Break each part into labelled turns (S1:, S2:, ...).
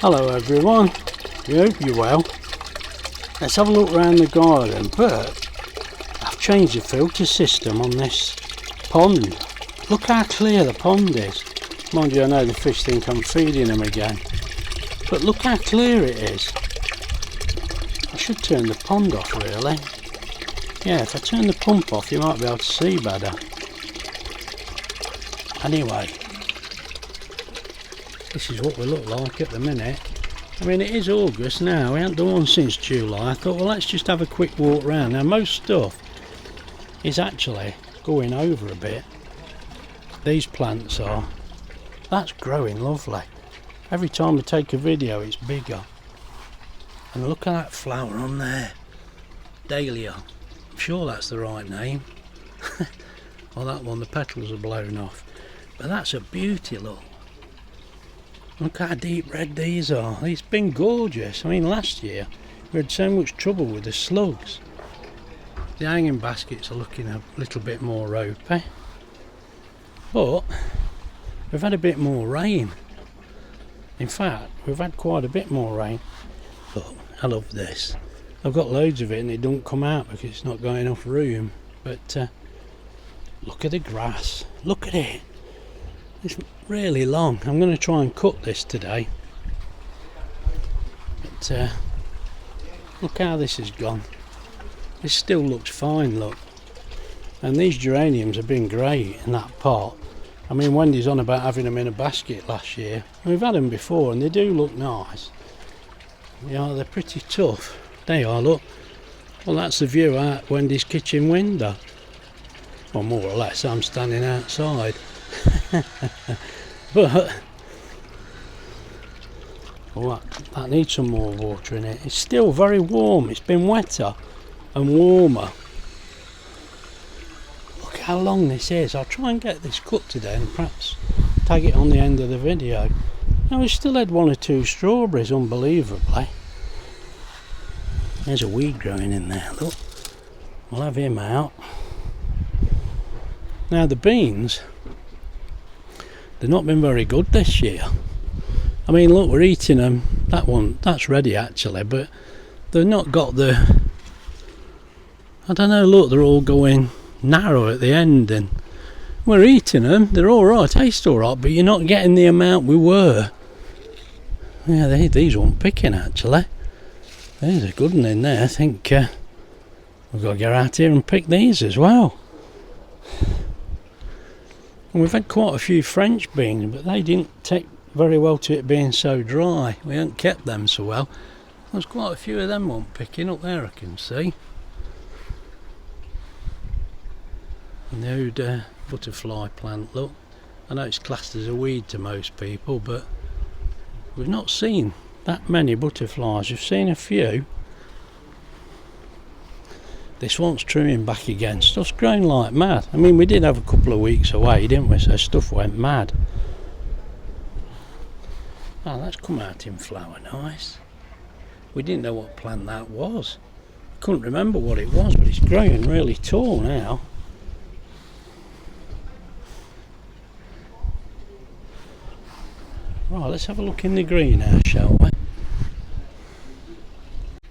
S1: Hello everyone, I hope you're well. Let's have a look around the garden, but I've changed the filter system on this pond. Look how clear the pond is. Mind you, I know the fish think I'm feeding them again, but look how clear it is. I should turn the pond off really. Yeah, if I turn the pump off you might be able to see better. Anyway, this is what we look like at the minute. I mean, it is August now, we haven't done one since July. I thought, well, let's just have a quick walk round. Now, most stuff is actually going over a bit. These plants are. That's growing lovely. Every time we take a video, it's bigger. And look at that flower on there. Dahlia. I'm sure that's the right name. Well, that one, the petals are blown off. But that's a beauty, look. Look how deep red these are. It's been gorgeous. I mean, last year we had so much trouble with the slugs. The hanging baskets are looking a little bit more ropey. But we've had a bit more rain. In fact, we've had quite a bit more rain. Look, I love this. I've got loads of it and it don't come out because it's not got enough room. But look at the grass. Look at it. It's really long. I'm going to try and cut this today. But look how this has gone. This still looks fine, look. And these geraniums have been great in that pot. I mean, Wendy's on about having them in a basket last year. We've had them before and they do look nice. Yeah, they're pretty tough. They are, look. Well, that's the view out Wendy's kitchen window. Well, more or less, I'm standing outside. But oh, that needs some more water in it. It's still very warm. It's been wetter and warmer. Look how long this is. I'll try and get this cut today and perhaps tag it on the end of the video. Now, we still had one or two strawberries, unbelievably. There's a weed growing in there, look. We'll have him out. Now, the beans, they've not been very good this year. I mean, look, we're eating them. That one, that's ready actually, but they've not got the, I don't know, look, they're all going narrow at the end and we're eating them. They're alright, taste alright, but you're not getting the amount we were. Yeah, these weren't picking actually. There's a good one in there. I think we've got to get out here and pick these as well. And we've had quite a few French beans, but they didn't take very well to it being so dry. We haven't kept them so well. There's quite a few of them one picking up there, I can see. And the old butterfly plant, look. I know it's classed as a weed to most people, but we've not seen that many butterflies. We've seen a few. This one's trimming back again. Stuff's growing like mad. I mean, we did have a couple of weeks away, didn't we? So stuff went mad. Oh, that's come out in flower, nice. We didn't know what plant that was. I couldn't remember what it was, but it's growing really tall now. Right, let's have a look in the greenhouse, shall we?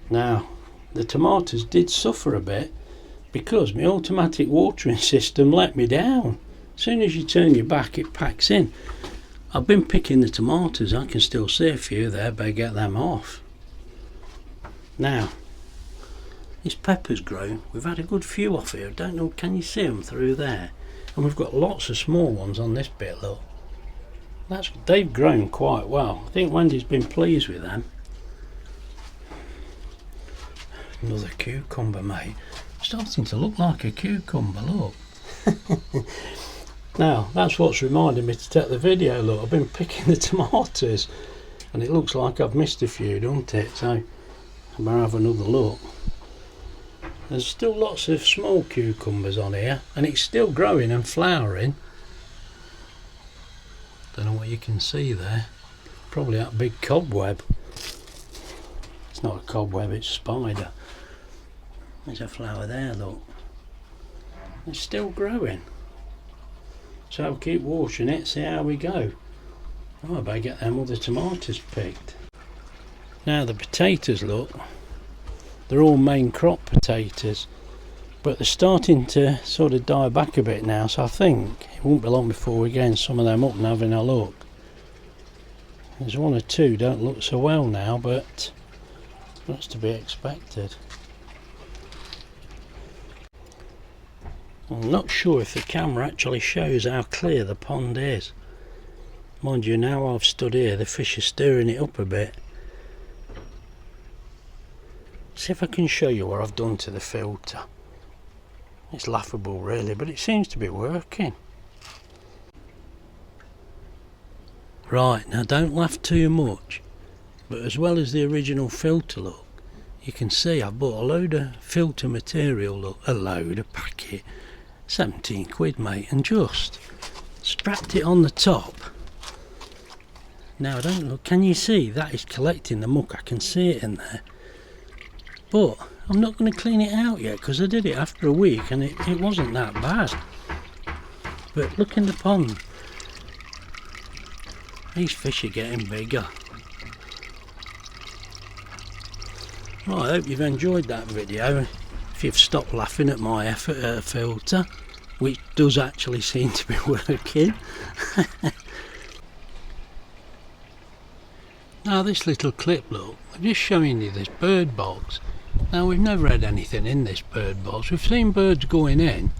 S1: Now, the tomatoes did suffer a bit because my automatic watering system let me down. As soon as you turn your back, it packs in. I've been picking the tomatoes. I can still see a few there, better get them off. Now, this pepper's grown. We've had a good few off here. I don't know, can you see them through there? And we've got lots of small ones on this bit, look. They've grown quite well. I think Wendy's been pleased with them. Another cucumber, mate. Starting to look like a cucumber, look. Now, that's what's reminded me to take the video, look. I've been picking the tomatoes and it looks like I've missed a few, don't it? So I better have another look. There's still lots of small cucumbers on here and it's still growing and flowering. Don't know what you can see there. Probably that big cobweb. It's not a cobweb, it's a spider. There's a flower there, look. It's still growing. So I'll keep watering it, see how we go. Oh, I better get them other tomatoes picked. Now the potatoes, look, they're all main crop potatoes, but they're starting to sort of die back a bit now, so I think it won't be long before we're getting some of them up and having a look. There's one or two don't look so well now, but that's to be expected. I'm not sure if the camera actually shows how clear the pond is. Mind you, now I've stood here, the fish are stirring it up a bit. See if I can show you what I've done to the filter. It's laughable really, but it seems to be working. Right, now don't laugh too much, but as well as the original filter, look, you can see I've bought a load of filter material, look, a packet, 17 quid mate, and just strapped it on the top. Now I don't know, can you see that is collecting the muck? I can see it in there, but I'm not going to clean it out yet because I did it after a week and it wasn't that bad. But look in the pond, these fish are getting bigger. Well, I hope you've enjoyed that video. If you've stopped laughing at my effort at a filter, which does actually seem to be working. Now this little clip, look, I'm just showing you this bird box. Now we've never had anything in this bird box. We've seen birds going in,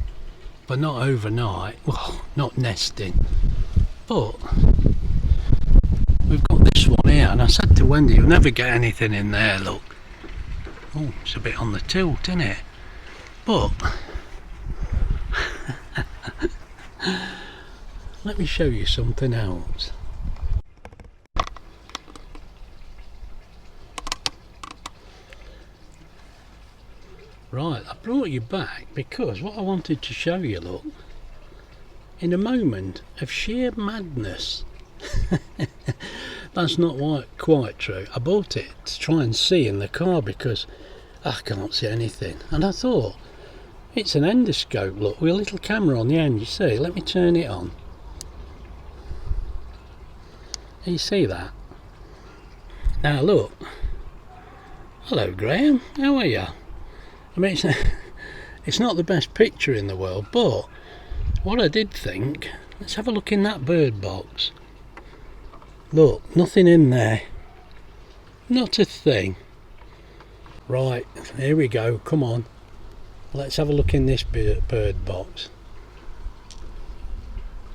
S1: but not overnight, well, not nesting. But we've got this one here, and I said to Wendy, you'll never get anything in there, look. Oh, it's a bit on the tilt, isn't it? But let me show you something else. Right, I brought you back because what I wanted to show you, look, in a moment of sheer madness, that's not quite true, I bought it to try and see in the car because I can't see anything, and I thought it's an endoscope, look, with a little camera on the end, you see. Let me turn it on. You see that? Now look. Hello Graham, how are you? I mean, it's not the best picture in the world, but what I did think, let's have a look in that bird box. Look, nothing in there, not a thing. Right, here we go, come on, let's have a look in this bird box.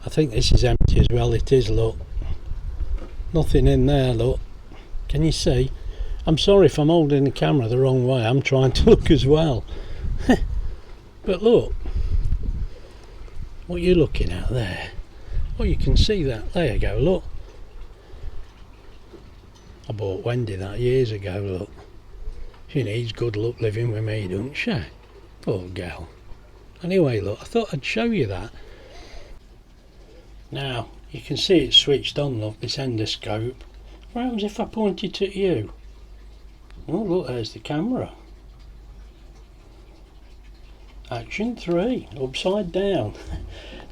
S1: I think this is empty as well. It is, look, nothing in there, look, can you see? I'm sorry if I'm holding the camera the wrong way, I'm trying to look as well. But look, what you're looking at there, oh, you can see that, there you go, look. I bought Wendy that years ago, look. She needs good luck living with me, don't she? Poor girl. Anyway, look, I thought I'd show you that. Now, you can see it's switched on, look, this endoscope. What happens if I point it at you? Oh look, there's the camera. Action 3, upside down.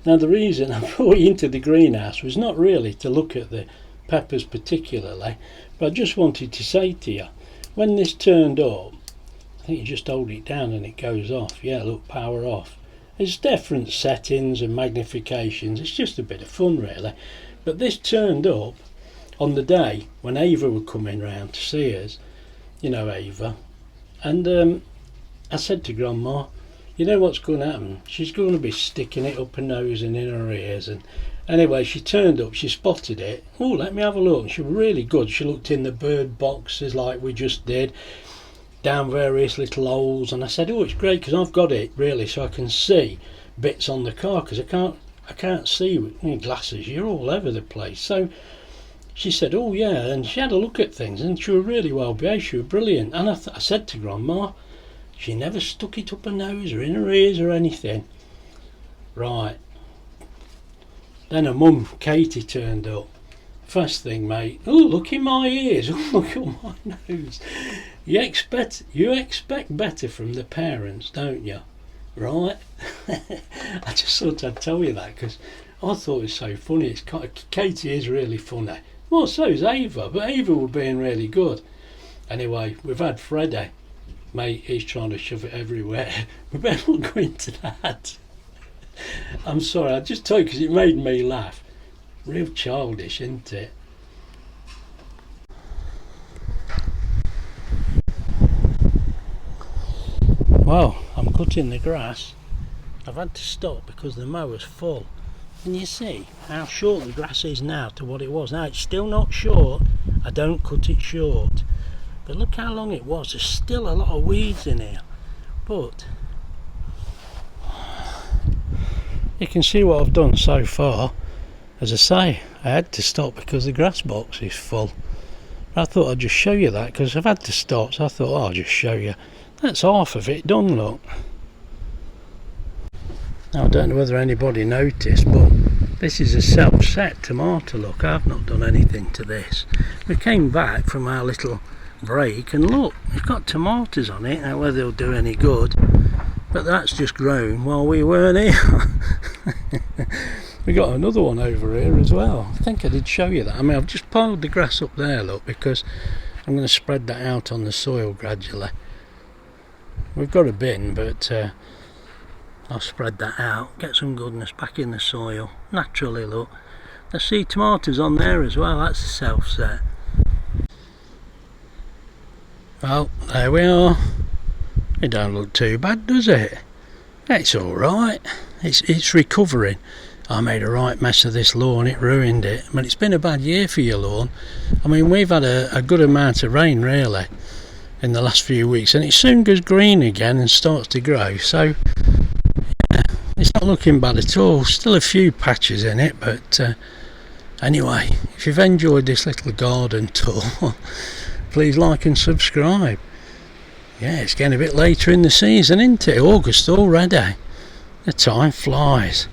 S1: Now the reason I brought you into the greenhouse was not really to look at the peppers particularly, but I just wanted to say to you, when this turned up, I think you just hold it down and it goes off. Yeah, look, power off. There's different settings and magnifications, it's just a bit of fun really. But this turned up on the day when Ava were coming round to see us. You know Ava, and I said to Grandma, you know what's going to happen? She's going to be sticking it up her nose and in her ears. And anyway, she turned up, she spotted it. Oh, let me have a look. And she was really good. She looked in the bird boxes like we just did, down various little holes, and I said, oh, it's great because I've got it really, so I can see bits on the car because I can't see with my glasses. You're all over the place. So she said, oh yeah, and she had a look at things and she was really well behaved, she was brilliant. And I said to Grandma, she never stuck it up her nose or in her ears or anything. Right. Then her mum, Katie, turned up. First thing, mate, oh look in my ears, oh look at my nose. You expect better from the parents, don't you? Right? I just thought I'd tell you that because I thought it was so funny. Katie is really funny. Well, so's Ava, but Ava was being really good. Anyway, we've had Freddie. Mate, he's trying to shove it everywhere. We better not go into that. I'm sorry, I just told you because it made me laugh. Real childish, isn't it? Well, I'm cutting the grass. I've had to stop because the mower's full. And you see how short the grass is now to what it was. Now it's still not short. I don't cut it short. But look how long it was. There's still a lot of weeds in here. But you can see what I've done so far. As I say, I had to stop because the grass box is full. I thought I'd just show you that because I've had to stop, so I thought I'll just show you. That's half of it done, look. Now I don't know whether anybody noticed, but this is a self-set tomato, look. I've not done anything to this. We came back from our little break and look, we've got tomatoes on it. Now whether they'll do any good, but that's just grown while we weren't here. We got another one over here as well. I think I did show you that. I mean, I've just piled the grass up there, look, because I'm going to spread that out on the soil gradually. We've got a bin, but I'll spread that out, get some goodness back in the soil naturally. Look, I see tomatoes on there as well. That's a self-set. Well, there we are. It don't look too bad, does it? It's alright. It's recovering. I made a right mess of this lawn. It ruined it. But it's been a bad year for your lawn. I mean, we've had a good amount of rain really in the last few weeks, and it soon goes green again and starts to grow. So yeah, it's not looking bad at all. Still a few patches in it, but anyway, if you've enjoyed this little garden tour, please like and subscribe. Yeah, it's getting a bit later in the season, isn't it? August already. The time flies.